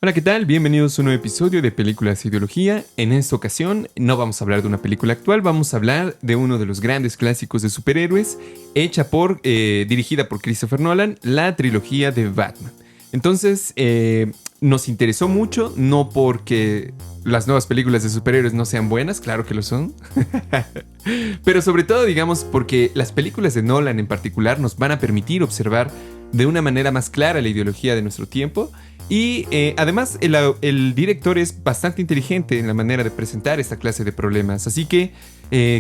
Hola, ¿qué tal? Bienvenidos a un nuevo episodio de Películas e Ideología. En esta ocasión no vamos a hablar de una película actual, vamos a hablar de uno de los grandes clásicos de superhéroes, dirigida por Christopher Nolan, la trilogía de Batman. Entonces, nos interesó mucho, no porque las nuevas películas de superhéroes no sean buenas, claro que lo son, pero sobre todo, digamos, porque las películas de Nolan en particular nos van a permitir observar de una manera más clara la ideología de nuestro tiempo. Y además el director es bastante inteligente en la manera de presentar esta clase de problemas. Así que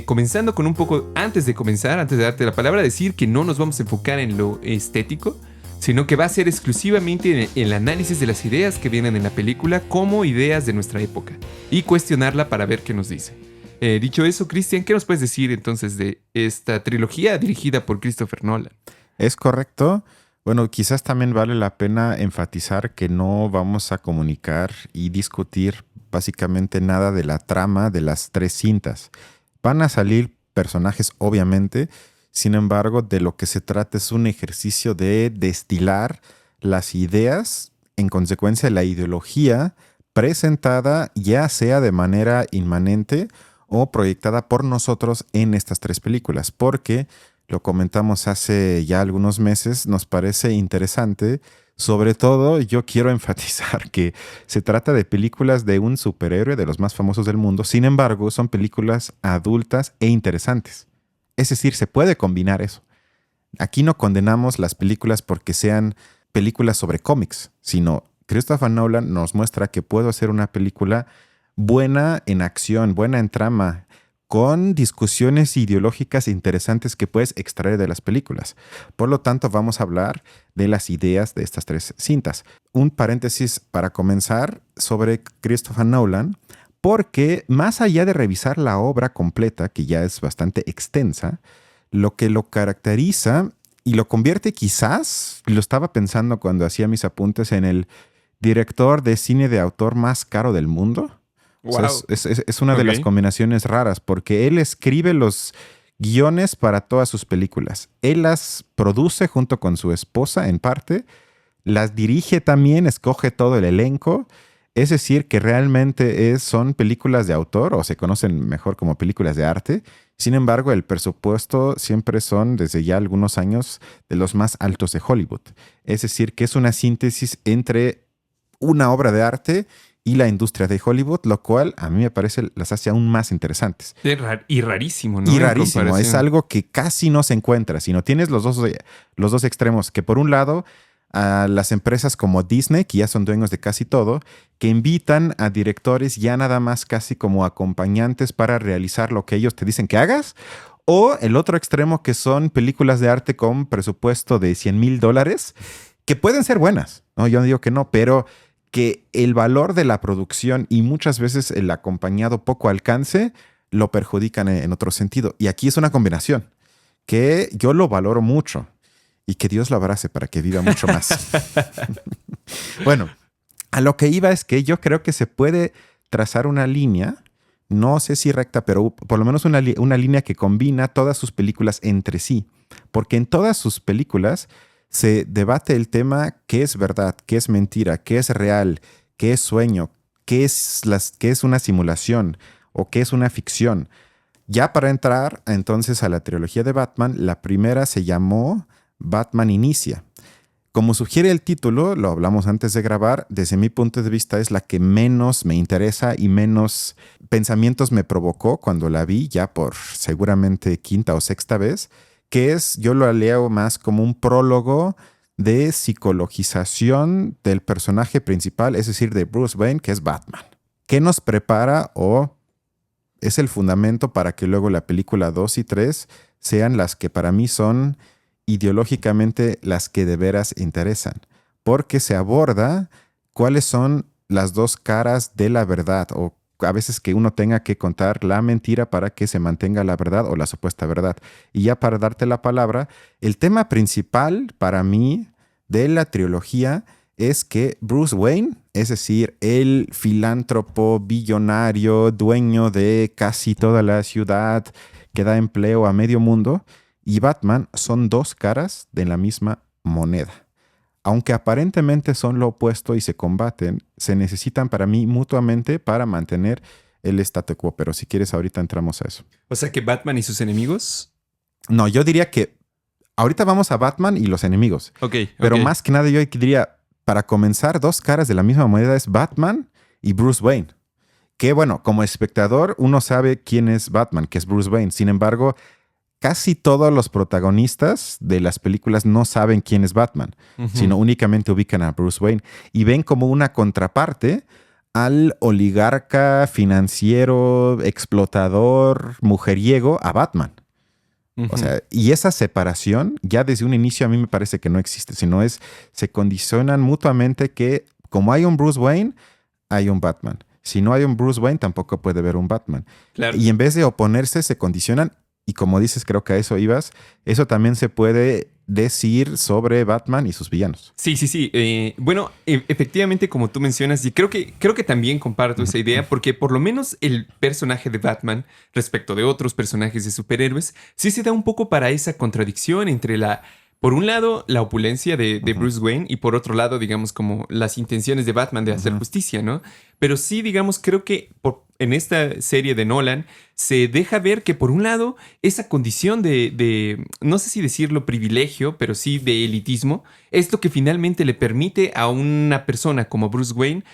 comenzando con un poco, antes de darte la palabra, decir que no nos vamos a enfocar en lo estético, sino que va a ser exclusivamente en el análisis de las ideas que vienen en la película como ideas de nuestra época y cuestionarla para ver qué nos dice. Dicho eso, Cristian, ¿qué nos puedes decir entonces de esta trilogía dirigida por Christopher Nolan? Es correcto. Bueno, quizás también vale la pena enfatizar que no vamos a comunicar y discutir básicamente nada de la trama de las tres cintas. Van a salir personajes, obviamente, sin embargo, de lo que se trata es un ejercicio de destilar las ideas, en consecuencia, la ideología presentada ya sea de manera inmanente o proyectada por nosotros en estas tres películas, porque lo comentamos hace ya algunos meses, nos parece interesante. Sobre todo, yo quiero enfatizar que se trata de películas de un superhéroe de los más famosos del mundo. Sin embargo, son películas adultas e interesantes. Es decir, se puede combinar eso. Aquí no condenamos las películas porque sean películas sobre cómics, sino Christopher Nolan nos muestra que puede hacer una película buena en acción, buena en trama, con discusiones ideológicas interesantes que puedes extraer de las películas. Por lo tanto, vamos a hablar de las ideas de estas tres cintas. Un paréntesis para comenzar sobre Christopher Nolan, porque más allá de revisar la obra completa, que ya es bastante extensa, lo que lo caracteriza y lo convierte quizás, lo estaba pensando cuando hacía mis apuntes, en el director de cine de autor más caro del mundo. Wow. O sea, es una de las combinaciones raras porque él escribe los guiones para todas sus películas. Él las produce junto con su esposa en parte, las dirige también, escoge todo el elenco. Es decir, que realmente son películas de autor o se conocen mejor como películas de arte. Sin embargo, el presupuesto siempre son, desde ya algunos años, de los más altos de Hollywood. Es decir, que es una síntesis entre una obra de arte y la industria de Hollywood, lo cual a mí me parece las hace aún más interesantes. Y rarísimo, ¿no? Y rarísimo, es algo que casi no se encuentra, sino tienes los dos extremos, que por un lado, a las empresas como Disney, que ya son dueños de casi todo, que invitan a directores ya nada más casi como acompañantes para realizar lo que ellos te dicen que hagas, o el otro extremo que son películas de arte con presupuesto de $100,000, que pueden ser buenas, ¿no? Yo no digo que no, pero que el valor de la producción y muchas veces el acompañado poco alcance lo perjudican en otro sentido. Y aquí es una combinación que yo lo valoro mucho y que Dios lo abrace para que viva mucho más. Bueno, a lo que iba es que yo creo que se puede trazar una línea, no sé si recta, pero por lo menos una línea que combina todas sus películas entre sí, porque en todas sus películas se debate el tema: qué es verdad, qué es mentira, qué es real, qué es sueño, qué es una simulación o qué es una ficción. Ya para entrar entonces a la trilogía de Batman, la primera se llamó Batman Inicia. Como sugiere el título, lo hablamos antes de grabar, desde mi punto de vista es la que menos me interesa y menos pensamientos me provocó cuando la vi, ya por seguramente quinta o sexta vez, que yo lo leo más como un prólogo de psicologización del personaje principal, es decir, de Bruce Wayne, que es Batman. ¿Qué nos prepara o es el fundamento para que luego la película 2 y 3 sean las que para mí son ideológicamente las que de veras interesan? Porque se aborda cuáles son las dos caras de la verdad, o a veces que uno tenga que contar la mentira para que se mantenga la verdad o la supuesta verdad. Y ya para darte la palabra, el tema principal para mí de la trilogía es que Bruce Wayne, es decir, el filántropo billonario, dueño de casi toda la ciudad, que da empleo a medio mundo, y Batman son dos caras de la misma moneda. aunque aparentemente son lo opuesto y se combaten, se necesitan para mí mutuamente para mantener el statu quo. Pero si quieres, ahorita entramos a eso. O sea que Batman y sus enemigos. No, yo diría que ahorita vamos a Batman y los enemigos. Ok. Pero ok. más que nada yo diría, para comenzar, dos caras de la misma moneda es Batman y Bruce Wayne. Que bueno, como espectador uno sabe quién es Batman, que es Bruce Wayne. Sin embargo, casi todos los protagonistas de las películas no saben quién es Batman, Ujú. sino únicamente ubican a Bruce Wayne y ven como una contraparte al oligarca financiero, explotador, mujeriego, a Batman. O Ujú. sea, y esa separación ya desde un inicio a mí me parece que no existe, sino se condicionan mutuamente que como hay un Bruce Wayne, hay un Batman. Si no hay un Bruce Wayne, tampoco puede haber un Batman. Claro. Y en vez de oponerse, se condicionan. Y como dices, creo que a eso ibas, eso también se puede decir sobre Batman y sus villanos. Sí, sí, sí. Bueno, efectivamente, como tú mencionas, y creo que también comparto esa idea, porque por lo menos el personaje de Batman, respecto de otros personajes de superhéroes, sí se da un poco para esa contradicción entre por un lado, la opulencia de Ujú. Bruce Wayne y por otro lado, digamos, como las intenciones de Batman de hacer Ujú. justicia, ¿no? Pero sí, digamos, creo que en esta serie de Nolan se deja ver que por un lado, esa condición no sé si decirlo privilegio, pero sí de elitismo, es lo que finalmente le permite a una persona como Bruce Wayne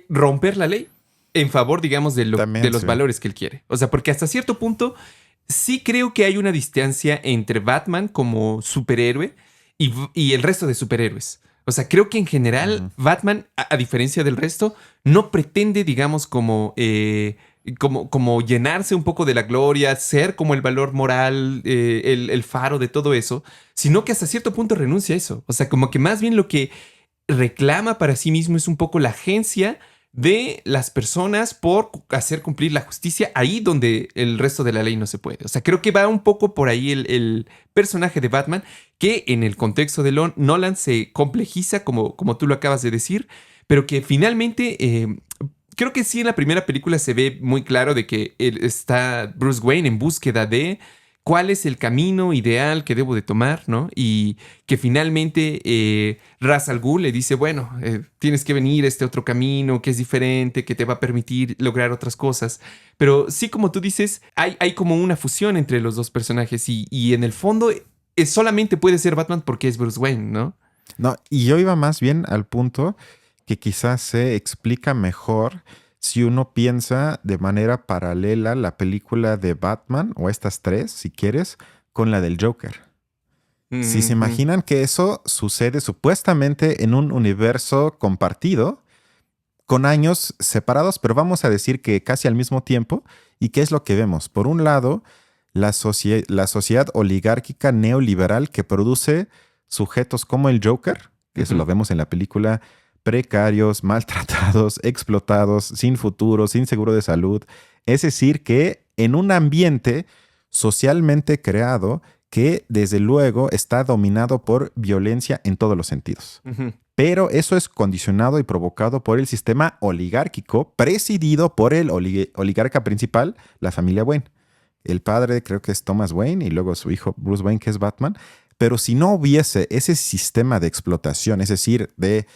romper la ley en favor, digamos, de También, los sí. valores que él quiere. O sea, porque hasta cierto punto sí creo que hay una distancia entre Batman como superhéroe y el resto de superhéroes. O sea, creo que en general Ujú. Batman, a diferencia del resto, no pretende, digamos, como llenarse un poco de la gloria, ser como el valor moral, el faro de todo eso, sino que hasta cierto punto renuncia a eso. O sea, como que más bien lo que reclama para sí mismo es un poco la agencia de las personas por hacer cumplir la justicia ahí donde el resto de la ley no se puede. O sea, creo que va un poco por ahí el personaje de Batman, que en el contexto de Nolan se complejiza, como tú lo acabas de decir, pero que finalmente creo que sí en la primera película se ve muy claro de que está Bruce Wayne en búsqueda de cuál es el camino ideal que debo de tomar, ¿no? Y que finalmente Ra's al Ghul le dice, bueno, tienes que venir a este otro camino que es diferente, que te va a permitir lograr otras cosas. Pero sí, como tú dices, hay como una fusión entre los dos personajes y en el fondo solamente puede ser Batman porque es Bruce Wayne, ¿no? No, y yo iba más bien al punto que quizás se explica mejor si uno piensa de manera paralela la película de Batman, o estas tres, si quieres, con la del Joker. Si se Ujú. imaginan que eso sucede supuestamente en un universo compartido, con años separados, pero vamos a decir que casi al mismo tiempo. ¿Y qué es lo que vemos? Por un lado, la sociedad oligárquica neoliberal que produce sujetos como el Joker, que eso Ujú. lo vemos en la película, precarios, maltratados, explotados, sin futuro, sin seguro de salud. Es decir, que en un ambiente socialmente creado que desde luego está dominado por violencia en todos los sentidos. Ujú. Pero eso es condicionado y provocado por el sistema oligárquico presidido por el oligarca principal, la familia Wayne. El padre creo que es Thomas Wayne y luego su hijo Bruce Wayne, que es Batman. Pero si no hubiese ese sistema de explotación, es decir, de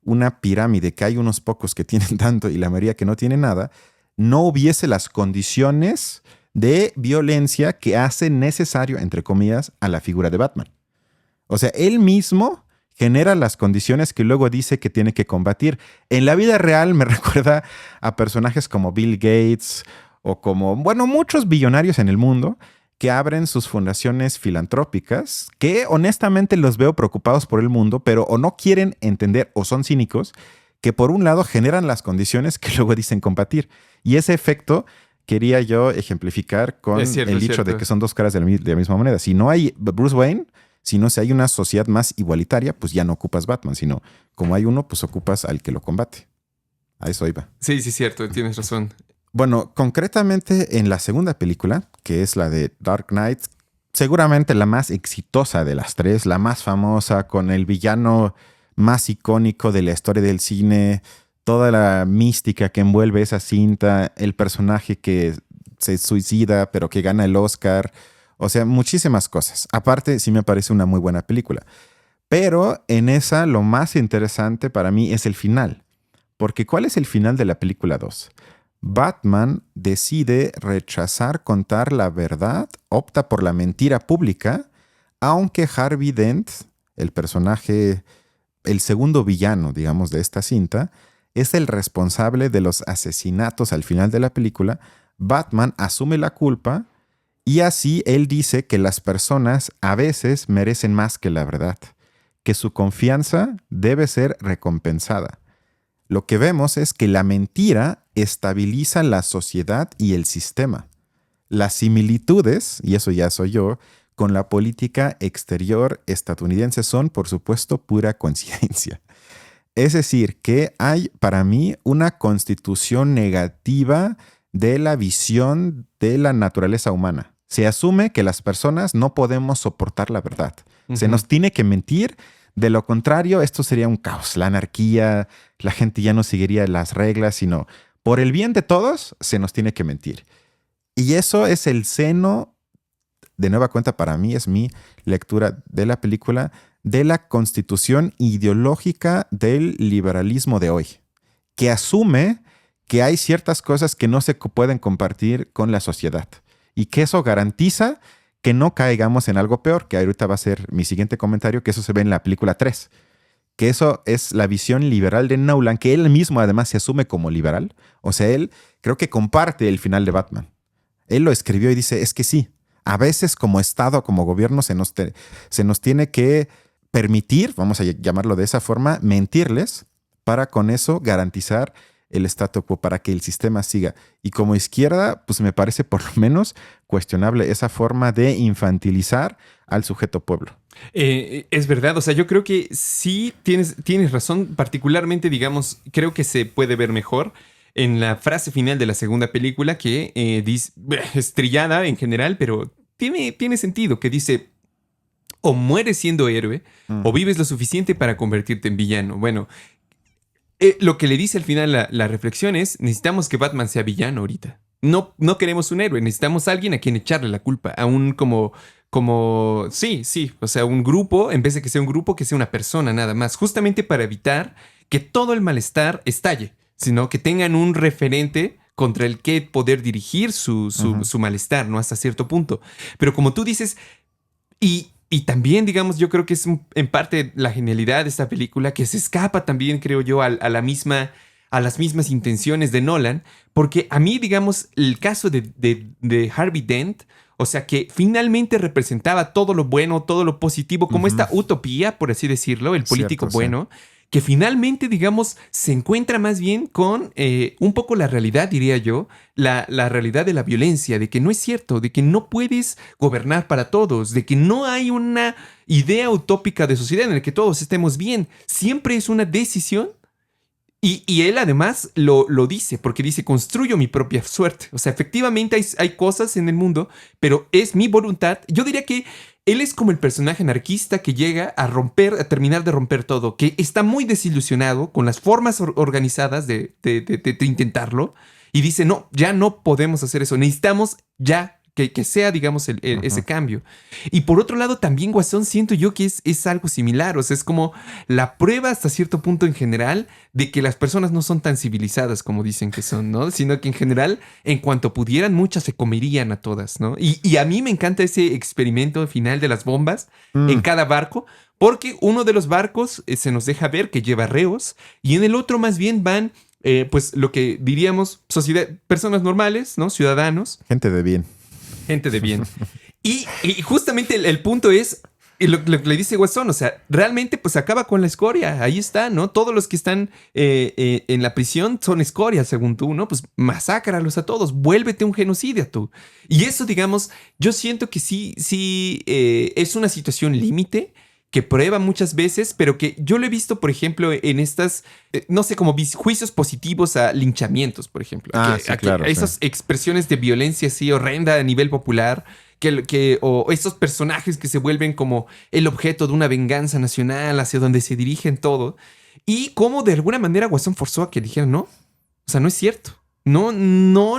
una pirámide que hay unos pocos que tienen tanto y la mayoría que no tiene nada, no hubiese las condiciones de violencia que hacen necesario, entre comillas, a la figura de Batman. O sea, él mismo genera las condiciones que luego dice que tiene que combatir. En la vida real me recuerda a personajes como Bill Gates o como, bueno, muchos billonarios en el mundo que abren sus fundaciones filantrópicas, que honestamente los veo preocupados por el mundo, pero o no quieren entender o son cínicos, que por un lado generan las condiciones que luego dicen combatir. Y ese efecto quería yo ejemplificar con Es cierto, el es hecho de cierto. que son dos caras de la misma moneda. Si no hay Bruce Wayne, sino si hay una sociedad más igualitaria, pues ya no ocupas Batman, sino como hay uno, pues ocupas al que lo combate. A eso iba. Sí, sí, cierto, tienes razón. Bueno, concretamente en la segunda película, que es la de Dark Knight, seguramente la más exitosa de las tres, la más famosa, con el villano más icónico de la historia del cine, toda la mística que envuelve esa cinta, el personaje que se suicida pero que gana el Oscar, o sea, muchísimas cosas. Aparte, sí me parece una muy buena película. Pero en esa lo más interesante para mí es el final. Porque ¿cuál es el final de la película 2? Batman decide rechazar contar la verdad, opta por la mentira pública, aunque Harvey Dent, el personaje, el segundo villano, digamos, de esta cinta, es el responsable de los asesinatos al final de la película. Batman asume la culpa y así él dice que las personas a veces merecen más que la verdad, que su confianza debe ser recompensada. Lo que vemos es que la mentira estabiliza la sociedad y el sistema. Las similitudes, y eso ya soy yo, con la política exterior estadounidense son, por supuesto, pura coincidencia. Es decir, que hay para mí una constitución negativa de la visión de la naturaleza humana. Se asume que las personas no podemos soportar la verdad. Se nos tiene que mentir. De lo contrario, esto sería un caos, la anarquía, la gente ya no seguiría las reglas, sino por el bien de todos se nos tiene que mentir. Y eso es el seno, de nueva cuenta para mí, es mi lectura de la película, de la constitución ideológica del liberalismo de hoy, que asume que hay ciertas cosas que no se pueden compartir con la sociedad y que eso garantiza que no caigamos en algo peor, que ahorita va a ser mi siguiente comentario, que eso se ve en la película 3. Que eso es la visión liberal de Nolan, que él mismo además se asume como liberal. O sea, él creo que comparte el final de Batman. Él lo escribió y dice, es que sí, a veces como Estado, como gobierno, se nos tiene que permitir, vamos a llamarlo de esa forma, mentirles para con eso garantizar el statu quo, para que el sistema siga. Y como izquierda, pues me parece por lo menos cuestionable esa forma de infantilizar al sujeto pueblo. Es verdad, o sea, yo creo que sí tienes razón, particularmente, digamos, creo que se puede ver mejor en la frase final de la segunda película que es trillada en general, pero tiene sentido, que dice, o mueres siendo héroe, o vives lo suficiente para convertirte en villano. Bueno, lo que le dice al final la reflexión es, necesitamos que Batman sea villano ahorita. No queremos un héroe, necesitamos a alguien a quien echarle la culpa, a un sí, o sea, un grupo, en vez de que sea un grupo, que sea una persona nada más, justamente para evitar que todo el malestar estalle, sino que tengan un referente contra el que poder dirigir su malestar, ¿no? Hasta cierto punto. Pero como tú dices, y también, digamos, yo creo que es en parte la genialidad de esta película, que se escapa también, creo yo, a las mismas intenciones de Nolan, porque a mí, digamos, el caso de Harvey Dent, o sea, que finalmente representaba todo lo bueno, todo lo positivo, como esta utopía, por así decirlo, el político bueno, sí, que finalmente, digamos, se encuentra más bien con un poco la realidad, diría yo, la realidad de la violencia, de que no es cierto, de que no puedes gobernar para todos, de que no hay una idea utópica de sociedad en la que todos estemos bien. Siempre es una decisión. Y él además lo dice, porque dice, construyo mi propia suerte. O sea, efectivamente hay cosas en el mundo, pero es mi voluntad. Yo diría que él es como el personaje anarquista que llega a terminar de romper todo, que está muy desilusionado con las formas organizadas de intentarlo y dice, no, ya no podemos hacer eso, necesitamos ya que sea, digamos, ese cambio. Y por otro lado, también Guasón siento yo que es algo similar. O sea, es como la prueba hasta cierto punto en general de que las personas no son tan civilizadas como dicen que son, ¿no? Sino que en general, en cuanto pudieran, muchas se comerían a todas, ¿no? Y a mí me encanta ese experimento final de las bombas en cada barco, porque uno de los barcos se nos deja ver que lleva reos y en el otro más bien van... pues lo que diríamos sociedad, personas normales, ¿no? Ciudadanos. Gente de bien. Gente de bien. Y justamente el punto es lo que le dice Guasón, o sea, realmente pues acaba con la escoria, ahí está, ¿no? Todos los que están en la prisión son escoria, según tú, ¿no? Pues masácralos a todos, vuélvete un genocida tú. Y eso, digamos, yo siento que sí es una situación límite que prueba muchas veces, pero que yo lo he visto, por ejemplo, en estas, no sé, como juicios positivos a linchamientos, por ejemplo. Claro. Esas expresiones de violencia así horrenda a nivel popular, o esos personajes que se vuelven como el objeto de una venganza nacional hacia donde se dirigen todo. Y cómo de alguna manera Guasón forzó a que dijeran, no, o sea, no es cierto. No,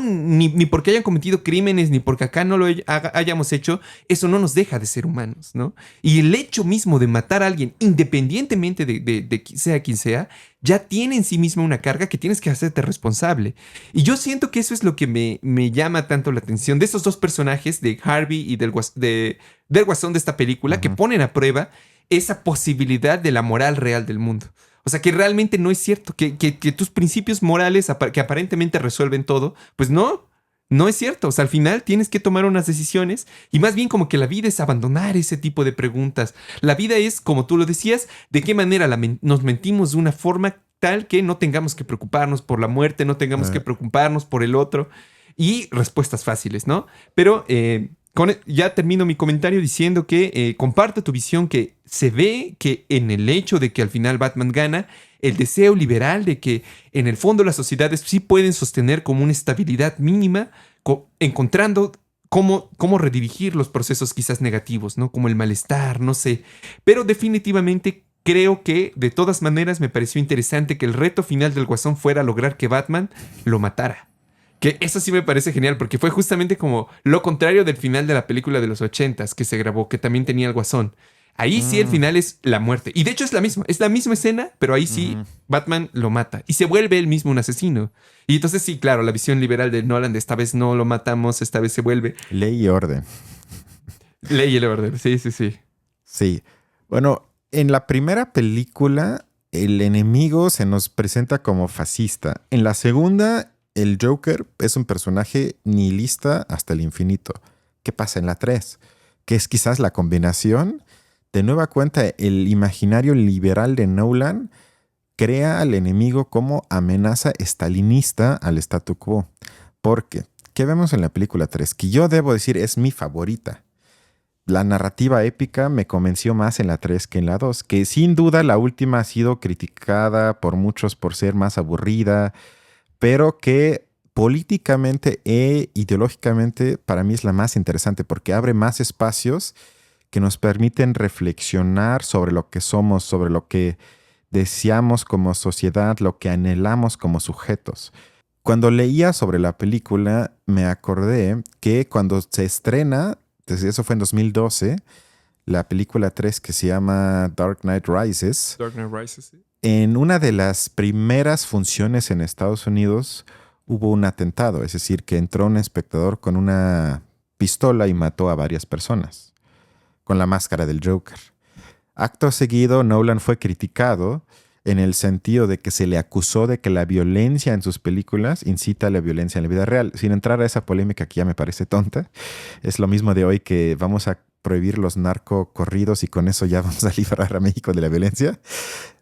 ni porque hayan cometido crímenes, ni porque acá no lo hayamos hecho, eso no nos deja de ser humanos, ¿no? Y el hecho mismo de matar a alguien, independientemente de sea quien sea, ya tiene en sí mismo una carga que tienes que hacerte responsable. Y yo siento que eso es lo que me llama tanto la atención de esos dos personajes, de Harvey y del guasón de esta película, que ponen a prueba esa posibilidad de la moral real del mundo. O sea, que realmente no es cierto, que tus principios morales que aparentemente resuelven todo, pues no es cierto. O sea, al final tienes que tomar unas decisiones y más bien como que la vida es abandonar ese tipo de preguntas. La vida es, como tú lo decías, de qué manera nos mentimos de una forma tal que no tengamos que preocuparnos por la muerte, no tengamos que preocuparnos por el otro y respuestas fáciles, ¿no? Pero ya termino mi comentario diciendo que comparto tu visión, que se ve que en el hecho de que al final Batman gana, el deseo liberal de que en el fondo las sociedades sí pueden sostener como una estabilidad mínima, encontrando cómo redirigir los procesos quizás negativos, ¿no? Como el malestar, no sé. Pero definitivamente creo que de todas maneras me pareció interesante que el reto final del Guasón fuera lograr que Batman lo matara. Que eso sí me parece genial, porque fue justamente como lo contrario del final de la película de los 80s que se grabó, que también tenía el Guasón. Ahí sí el final es la muerte. Y de hecho es la misma escena, pero ahí sí Batman lo mata. Y se vuelve él mismo un asesino. Y entonces sí, claro, la visión liberal de Nolan de esta vez no lo matamos, esta vez se vuelve. Ley y orden. Ley y orden, sí. Sí. Bueno, en la primera película el enemigo se nos presenta como fascista. En la segunda, el Joker es un personaje nihilista hasta el infinito. ¿Qué pasa en la 3? Que es quizás la combinación. De nueva cuenta, el imaginario liberal de Nolan crea al enemigo como amenaza estalinista al statu quo. Porque, ¿qué vemos en la película 3? Que yo debo decir es mi favorita. La narrativa épica me convenció más en la 3 que en la 2, que sin duda la última ha sido criticada por muchos por ser más aburrida, pero que políticamente e ideológicamente para mí es la más interesante porque abre más espacios que nos permiten reflexionar sobre lo que somos, sobre lo que deseamos como sociedad, lo que anhelamos como sujetos. Cuando leía sobre la película, me acordé que cuando se estrena, eso fue en 2012, la película 3 que se llama Dark Knight Rises. Dark Knight Rises, sí. En una de las primeras funciones en Estados Unidos hubo un atentado, es decir, que entró un espectador con una pistola y mató a varias personas con la máscara del Joker. Acto seguido, Nolan fue criticado en el sentido de que se le acusó de que la violencia en sus películas incita a la violencia en la vida real. Sin entrar a esa polémica que ya me parece tonta, es lo mismo de hoy que vamos a prohibir los narcocorridos y con eso ya vamos a librar a México de la violencia.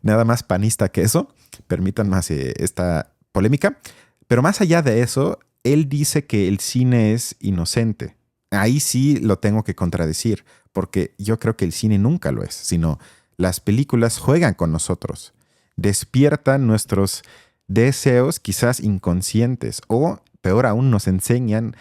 Nada más panista que eso. Permitan más esta polémica. Pero más allá de eso, él dice que el cine es inocente. Ahí sí lo tengo que contradecir, porque yo creo que el cine nunca lo es, sino las películas juegan con nosotros, despiertan nuestros deseos quizás inconscientes o, peor aún, nos enseñan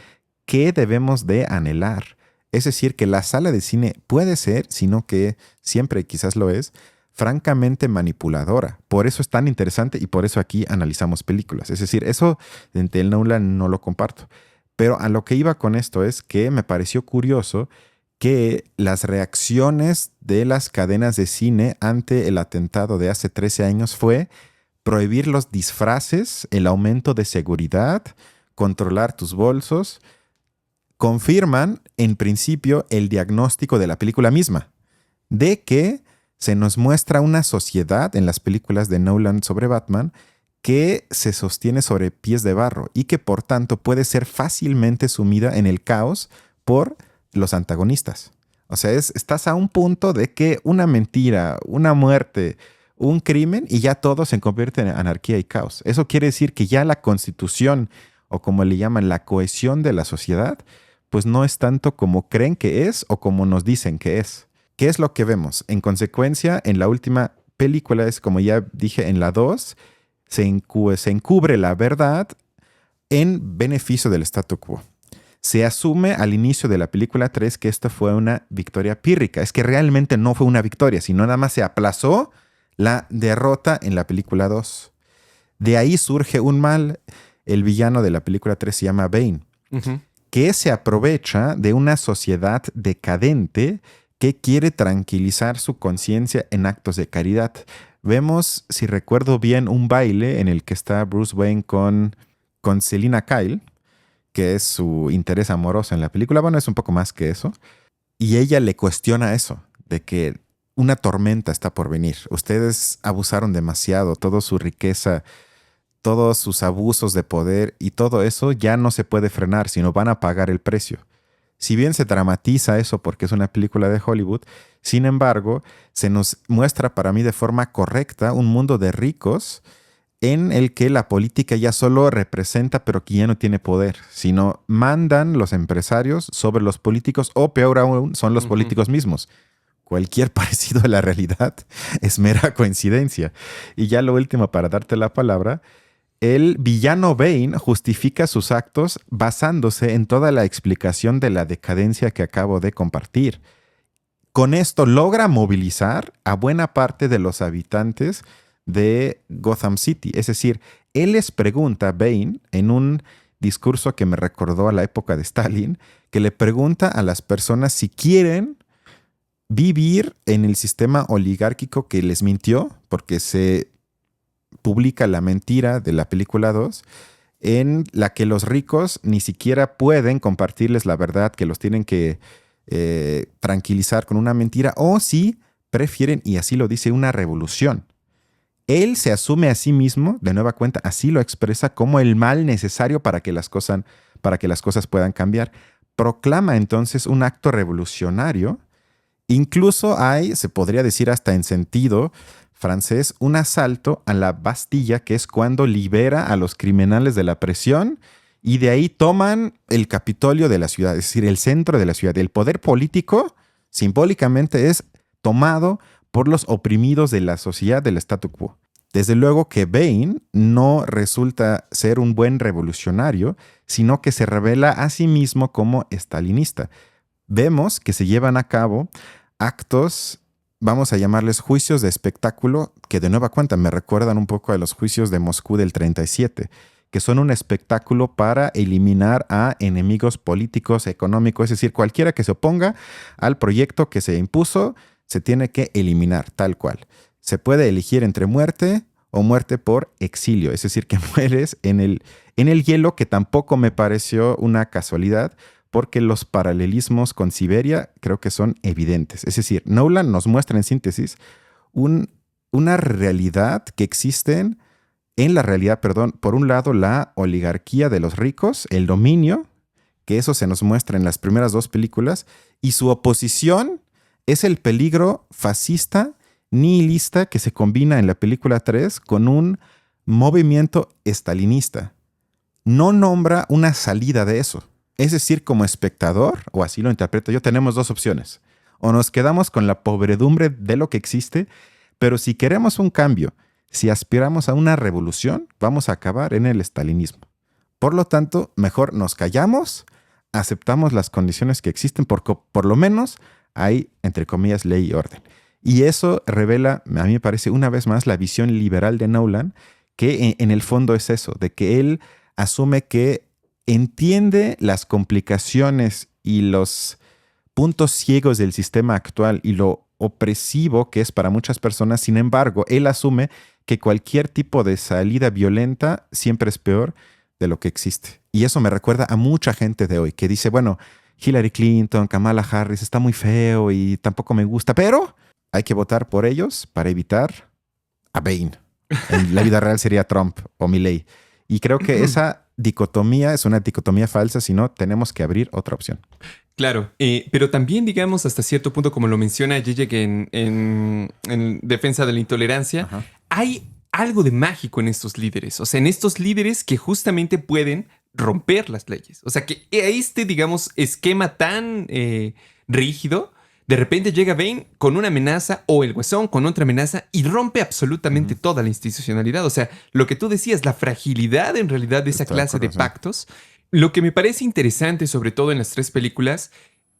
qué debemos de anhelar. Es decir, que la sala de cine puede ser, sino que siempre quizás lo es, francamente manipuladora. Por eso es tan interesante y por eso aquí analizamos películas. Es decir, eso de el Nolan no lo comparto. Pero a lo que iba con esto es que me pareció curioso que las reacciones de las cadenas de cine ante el atentado de hace 13 años fue prohibir los disfraces, el aumento de seguridad, controlar tus bolsos. Confirman, en principio, el diagnóstico de la película misma, de que se nos muestra una sociedad en las películas de Nolan sobre Batman que se sostiene sobre pies de barro y que por tanto puede ser fácilmente sumida en el caos por los antagonistas. O sea, estás a un punto de que una mentira, una muerte, un crimen y ya todo se convierte en anarquía y caos. Eso quiere decir que ya la constitución o como le llaman la cohesión de la sociedad, pues no es tanto como creen que es o como nos dicen que es. ¿Qué es lo que vemos? En consecuencia, en la última película, es como ya dije en la 2, se encubre la verdad en beneficio del statu quo. Se asume al inicio de la película 3 que esta fue una victoria pírrica. Es que realmente no fue una victoria, sino nada más se aplazó la derrota en la película 2. De ahí surge un mal. el villano de la película 3 se llama Bane, Ujú. que se aprovecha de una sociedad decadente que quiere tranquilizar su conciencia en actos de caridad. Vemos, si recuerdo bien, un baile en el que está Bruce Wayne con Selina Kyle, que es su interés amoroso en la película. Bueno, es un poco más que eso. Y ella le cuestiona eso, de que una tormenta está por venir. Ustedes abusaron demasiado, toda su riqueza, todos sus abusos de poder y todo eso ya no se puede frenar, sino van a pagar el precio. Si bien se dramatiza eso porque es una película de Hollywood, sin embargo, se nos muestra para mí de forma correcta un mundo de ricos en el que la política ya solo representa, pero que ya no tiene poder, sino mandan los empresarios sobre los políticos, o peor aún, son los Ujú. políticos mismos. Cualquier parecido a la realidad es mera coincidencia. Y ya lo último, para darte la palabra, el villano Bane justifica sus actos basándose en toda la explicación de la decadencia que acabo de compartir. Con esto logra movilizar a buena parte de los habitantes de Gotham City. Es decir, él les pregunta a Bane en un discurso que me recordó a la época de Stalin, que le pregunta a las personas si quieren vivir en el sistema oligárquico que les mintió, porque se publica la mentira de la película 2, en la que los ricos ni siquiera pueden compartirles la verdad, que los tienen que tranquilizar con una mentira, o si prefieren, y así lo dice, una revolución. Él se asume a sí mismo, de nueva cuenta, así lo expresa, como el mal necesario para que las cosas puedan cambiar. Proclama entonces un acto revolucionario. Incluso hay, se podría decir hasta en sentido francés, un asalto a la Bastilla, que es cuando libera a los criminales de la prisión y de ahí toman el Capitolio de la ciudad, es decir, el centro de la ciudad. El poder político simbólicamente es tomado por los oprimidos de la sociedad del statu quo. Desde luego que Bane no resulta ser un buen revolucionario, sino que se revela a sí mismo como estalinista. Vemos que se llevan a cabo actos, vamos a llamarles juicios de espectáculo, que de nueva cuenta me recuerdan un poco a los juicios de Moscú del 37, que son un espectáculo para eliminar a enemigos políticos, económicos, es decir, cualquiera que se oponga al proyecto que se impuso, se tiene que eliminar tal cual. Se puede elegir entre muerte o muerte por exilio, es decir, que mueres en el hielo, que tampoco me pareció una casualidad, porque los paralelismos con Siberia creo que son evidentes. Es decir, Nolan nos muestra en síntesis una realidad que existen en la realidad, perdón, por un lado la oligarquía de los ricos, el dominio, que eso se nos muestra en las primeras dos películas, y su oposición es el peligro fascista, nihilista, que se combina en la película 3 con un movimiento estalinista. No nombra una salida de eso. Es decir, como espectador, o así lo interpreto yo, tenemos dos opciones. O nos quedamos con la pobredumbre de lo que existe, pero si queremos un cambio, si aspiramos a una revolución, vamos a acabar en el estalinismo. Por lo tanto, mejor nos callamos, aceptamos las condiciones que existen, porque por lo menos hay, entre comillas, ley y orden. Y eso revela, a mí me parece, una vez más, la visión liberal de Nolan, que en el fondo es eso, de que él asume que entiende las complicaciones y los puntos ciegos del sistema actual y lo opresivo que es para muchas personas. Sin embargo, él asume que cualquier tipo de salida violenta siempre es peor de lo que existe. Y eso me recuerda a mucha gente de hoy que dice, bueno, Hillary Clinton, Kamala Harris, está muy feo y tampoco me gusta, pero hay que votar por ellos para evitar a Bane. En la vida real sería Trump o Milley. Y creo que esa dicotomía es una dicotomía falsa, sino tenemos que abrir otra opción. Claro, pero también, digamos, hasta cierto punto, como lo menciona Zizek en defensa de la intolerancia, Ajá. hay algo de mágico en estos líderes. O sea, en estos líderes que justamente pueden romper las leyes. O sea, que este, digamos, esquema tan rígido, de repente llega Bane con una amenaza o el Guasón con otra amenaza y rompe absolutamente toda la institucionalidad. O sea, lo que tú decías, la fragilidad en realidad de esa Estoy de clase de acuerdo, sí. pactos. Lo que me parece interesante, sobre todo en las tres películas,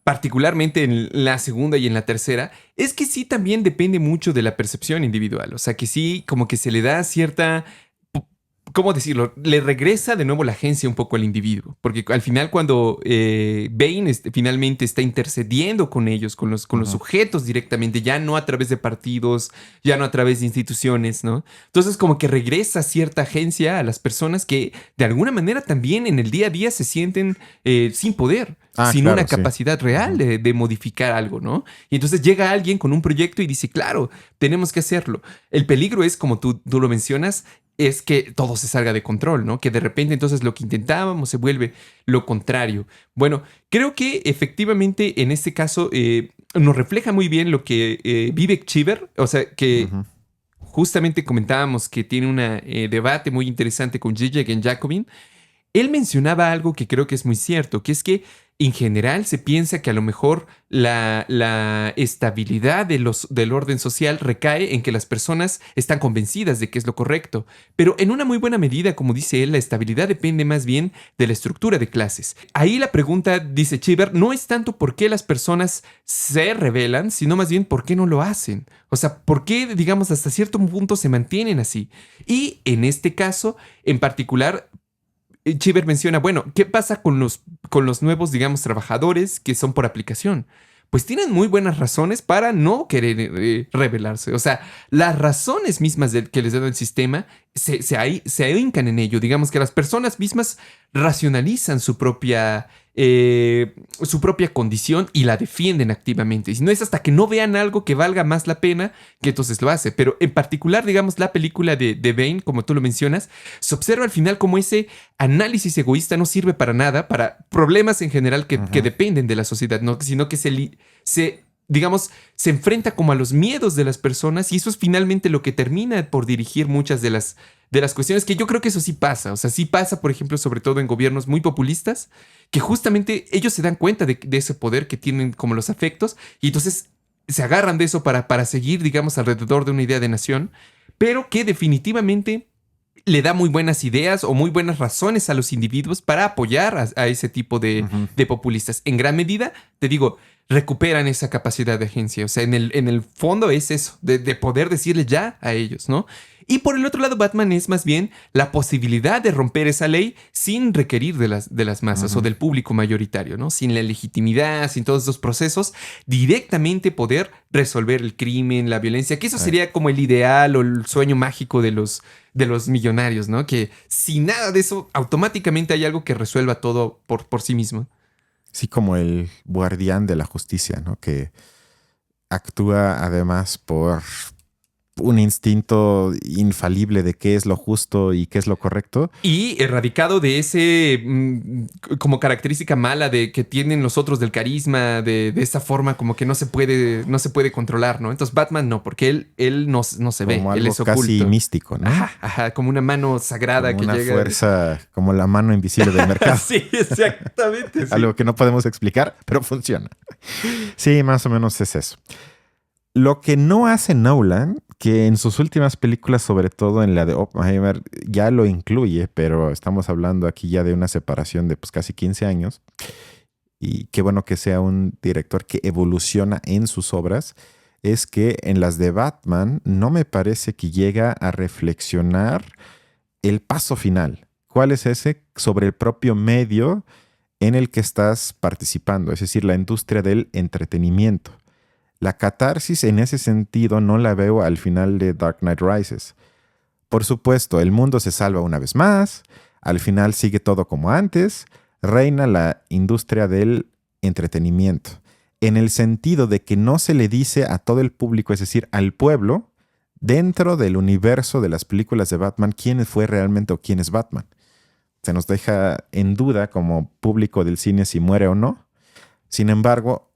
particularmente en la segunda y en la tercera, es que sí también depende mucho de la percepción individual. O sea, que sí como que se le da cierta ¿cómo decirlo? Le regresa de nuevo la agencia un poco al individuo. Porque al final cuando Bane finalmente está intercediendo con ellos, con los sujetos directamente, ya no a través de partidos, ya no a través de instituciones, ¿no? Entonces como que regresa cierta agencia a las personas que de alguna manera también en el día a día se sienten sin poder. Sin claro, una capacidad real de modificar algo, ¿no? Y entonces llega alguien con un proyecto y dice, claro, tenemos que hacerlo. El peligro es, como tú lo mencionas, es que todo se salga de control, ¿no? Que de repente entonces lo que intentábamos se vuelve lo contrario. Bueno, creo que efectivamente en este caso nos refleja muy bien lo que Vivek Chiver, o sea, que justamente comentábamos que tiene un debate muy interesante con Zizek Jacobin. Él mencionaba algo que creo que es muy cierto, que es que en general se piensa que a lo mejor la estabilidad del orden social recae en que las personas están convencidas de que es lo correcto. Pero en una muy buena medida, como dice él, la estabilidad depende más bien de la estructura de clases. Ahí la pregunta, dice Chiver, no es tanto por qué las personas se rebelan, sino más bien por qué no lo hacen. O sea, por qué, digamos, hasta cierto punto se mantienen así. Y en este caso, en particular, Chiver menciona, bueno, ¿qué pasa con los nuevos, digamos, trabajadores que son por aplicación? Pues tienen muy buenas razones para no querer rebelarse. O sea, las razones mismas que les da el sistema se ahincan en ello. Digamos que las personas mismas racionalizan su propia condición y la defienden activamente. Y no es hasta que no vean algo que valga más la pena que entonces lo hace. Pero en particular, digamos, la película de Bane, como tú lo mencionas, se observa al final como ese análisis egoísta no sirve para nada, para problemas en general que dependen de la sociedad, ¿no? Sino que digamos, se enfrenta como a los miedos de las personas y eso es finalmente lo que termina por dirigir muchas de las cuestiones, que yo creo que eso sí pasa. O sea, sí pasa, por ejemplo, sobre todo en gobiernos muy populistas, que justamente ellos se dan cuenta de ese poder que tienen como los afectos y entonces se agarran de eso para seguir, digamos, alrededor de una idea de nación, pero que definitivamente le da muy buenas ideas o muy buenas razones a los individuos para apoyar a ese tipo de populistas. En gran medida, te digo, recuperan esa capacidad de agencia. O sea, en el fondo es eso, de poder decirle ya a ellos, ¿no? Y por el otro lado, Batman es más bien la posibilidad de romper esa ley sin requerir de las masas o del público mayoritario, ¿no? Sin la legitimidad, sin todos esos procesos, directamente poder resolver el crimen, la violencia, que eso sería como el ideal o el sueño mágico de los millonarios, ¿no? Que sin nada de eso, automáticamente hay algo que resuelva todo por sí mismo. Sí, como el guardián de la justicia, ¿no? Que actúa además por un instinto infalible de qué es lo justo y qué es lo correcto. Y erradicado de ese como característica mala de que tienen los otros del carisma, de esa forma como que no se puede controlar, ¿no? Entonces Batman no, porque él no se ve, como él algo es oculto. casi místico, ¿no? Ajá, como una mano sagrada como que una llega. fuerza, como la mano invisible del mercado. Sí, exactamente. Sí. Algo que no podemos explicar, pero funciona. Sí, más o menos es eso. Lo que no hace Nolan, que en sus últimas películas, sobre todo en la de Oppenheimer, ya lo incluye, pero estamos hablando aquí ya de una separación de pues casi 15 años. Y qué bueno que sea un director que evoluciona en sus obras, es que en las de Batman no me parece que llega a reflexionar el paso final. ¿Cuál es ese? Sobre el propio medio en el que estás participando, es decir, la industria del entretenimiento. La catarsis en ese sentido no la veo al final de Dark Knight Rises. Por supuesto, el mundo se salva una vez más, al final sigue todo como antes, reina la industria del entretenimiento, en el sentido de que no se le dice a todo el público, es decir, al pueblo, dentro del universo de las películas de Batman, quién fue realmente o quién es Batman. Se nos deja en duda como público del cine si muere o no. Sin embargo,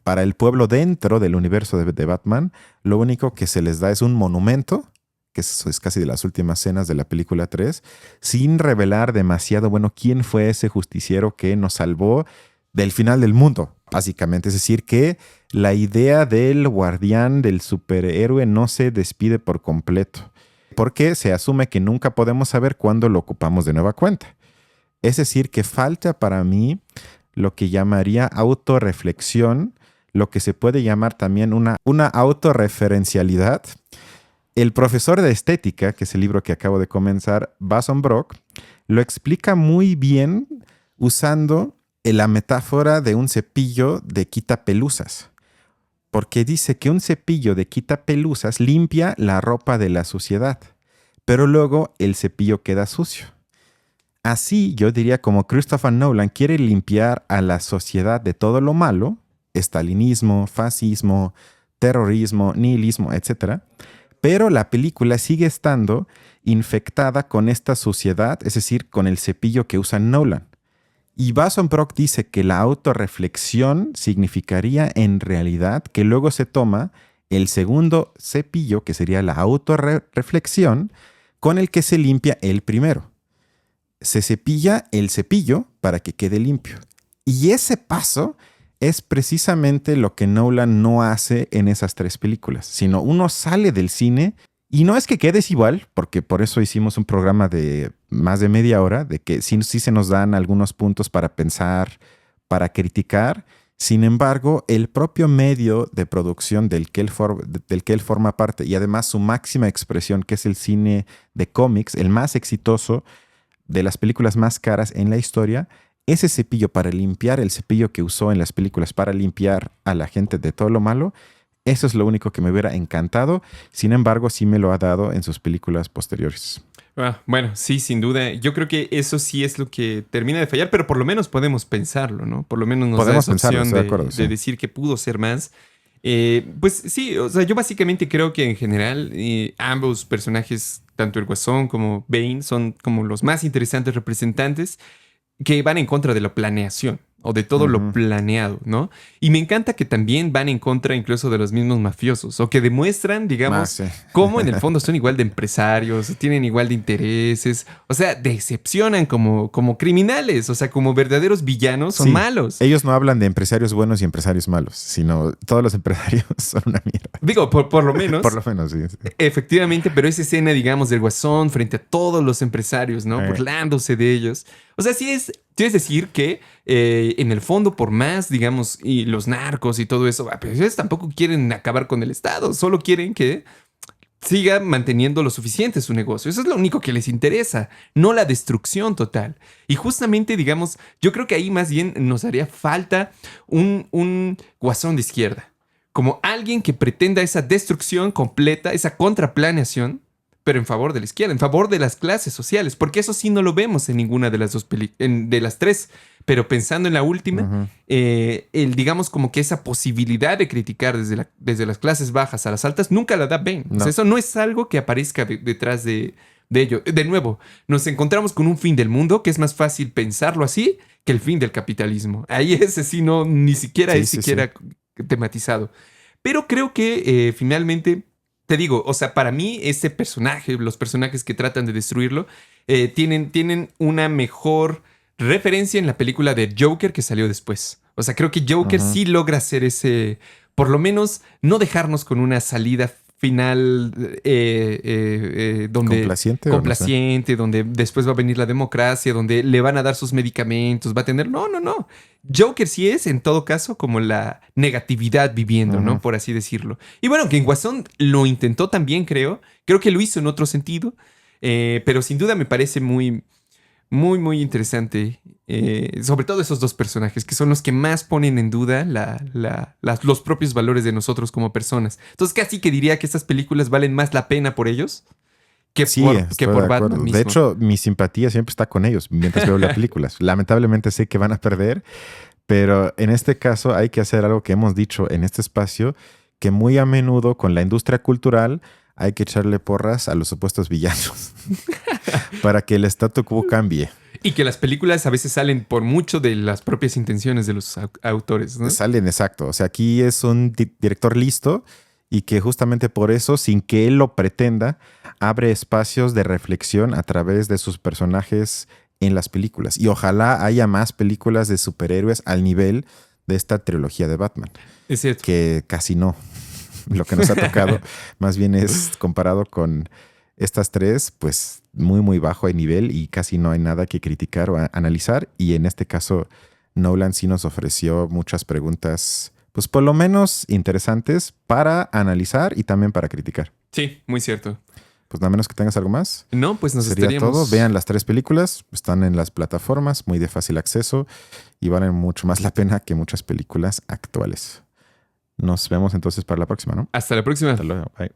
para el pueblo dentro del universo de Batman, lo único que se les da es un monumento, que es casi de las últimas escenas de la película 3, sin revelar demasiado, bueno, quién fue ese justiciero que nos salvó del final del mundo, básicamente. Es decir, que la idea del guardián, del superhéroe, no se despide por completo, porque se asume que nunca podemos saber cuándo lo ocupamos de nueva cuenta. Es decir, que falta para mí lo que llamaría autorreflexión, lo que se puede llamar también una autorreferencialidad El profesor de estética, que es el libro que acabo de comenzar, Bason Brock, lo explica muy bien usando la metáfora de un cepillo de quitapelusas. Porque dice que un cepillo de quitapelusas limpia la ropa de la suciedad, pero luego el cepillo queda sucio. Así yo diría como Christopher Nolan quiere limpiar a la sociedad de todo lo malo, estalinismo, fascismo, terrorismo, nihilismo, etc. Pero la película sigue estando infectada con esta suciedad, es decir, con el cepillo que usa Nolan. Y Bason Brock dice que la autorreflexión significaría en realidad que luego se toma el segundo cepillo, que sería la autorreflexión, con el que se limpia el primero. Se cepilla el cepillo para que quede limpio. Y ese paso es precisamente lo que Nolan no hace en esas tres películas, sino uno sale del cine y no es que quedes igual, porque por eso hicimos un programa de más de media hora, de que sí se nos dan algunos puntos para pensar, para criticar. Sin embargo, el propio medio de producción del que él forma parte y además su máxima expresión, que es el cine de cómics, el más exitoso, de las películas más caras en la historia, ese cepillo para limpiar, el cepillo que usó en las películas para limpiar a la gente de todo lo malo, eso es lo único que me hubiera encantado. Sin embargo, sí me lo ha dado en sus películas posteriores. Bueno, sí, sin duda. Yo creo que eso sí es lo que termina de fallar, pero por lo menos podemos pensarlo, ¿no? Por lo menos nos podemos da esa pensarlo, opción estoy de acuerdo, de decir que pudo ser más. Pues sí, o sea, yo básicamente creo que en general ambos personajes, tanto el Guasón como Bane, son como los más interesantes representantes que van en contra de la planeación o de todo lo planeado, ¿no? Y me encanta que también van en contra incluso de los mismos mafiosos o que demuestran, digamos, cómo en el fondo son igual de empresarios, tienen igual de intereses, o sea, decepcionan como criminales, o sea, como verdaderos villanos, son malos. Ellos no hablan de empresarios buenos y empresarios malos, sino todos los empresarios son una mierda. Digo, por lo menos. Por lo menos, sí. Efectivamente, pero esa escena, digamos, del Guasón frente a todos los empresarios, ¿no? Burlándose de ellos. O sea, sí es decir que en el fondo, por más, digamos, y los narcos y todo eso, pues ellos tampoco quieren acabar con el Estado, solo quieren que siga manteniendo lo suficiente su negocio. Eso es lo único que les interesa, no la destrucción total. Y justamente, digamos, yo creo que ahí más bien nos haría falta un Guasón de izquierda. Como alguien que pretenda esa destrucción completa, esa contraplaneación, pero en favor de la izquierda, en favor de las clases sociales, porque eso sí no lo vemos en ninguna de las dos de las tres. Pero pensando en la última, digamos como que esa posibilidad de criticar desde las clases bajas a las altas nunca la da Bane. No. O sea, eso no es algo que aparezca detrás de ello. De nuevo, nos encontramos con un fin del mundo que es más fácil pensarlo así que el fin del capitalismo. Ahí ese sí no, ni siquiera tematizado. Pero creo que finalmente, te digo, o sea, para mí ese personaje, los personajes que tratan de destruirlo, tienen una mejor referencia en la película de Joker que salió después. O sea, creo que Joker sí logra hacer ese, por lo menos no dejarnos con una salida final donde complaciente, donde después va a venir la democracia, donde le van a dar sus medicamentos, va a tener... No. Joker sí es, en todo caso, como la negatividad viviendo, ¿no? Por así decirlo. Y bueno, que en Guasón lo intentó también, creo que lo hizo en otro sentido, pero sin duda me parece muy interesante, sobre todo esos dos personajes, que son los que más ponen en duda los propios valores de nosotros como personas. Entonces casi que diría que estas películas valen más la pena por ellos que por Batman mismo. De hecho, mi simpatía siempre está con ellos mientras veo las películas. Lamentablemente sé que van a perder, pero en este caso hay que hacer algo que hemos dicho en este espacio, que muy a menudo con la industria cultural hay que echarle porras a los supuestos villanos para que el statu quo cambie. Y que las películas a veces salen por mucho de las propias intenciones de los autores, ¿no? Salen, exacto. O sea, aquí es un director listo y que justamente por eso, sin que él lo pretenda, abre espacios de reflexión a través de sus personajes en las películas. Y ojalá haya más películas de superhéroes al nivel de esta trilogía de Batman. Es cierto. Que casi no. Lo que nos ha tocado más bien es comparado con estas tres, pues muy bajo de nivel y casi no hay nada que criticar o analizar. Y en este caso, Nolan sí nos ofreció muchas preguntas pues por lo menos interesantes para analizar y también para criticar. Sí, muy cierto. Pues nada menos que tengas algo más. No, pues nos Sería estaríamos... todo. Vean las 3 películas. Están en las plataformas, muy de fácil acceso y valen mucho más la pena que muchas películas actuales. Nos vemos entonces para la próxima, ¿no? Hasta la próxima. Hasta luego. Bye.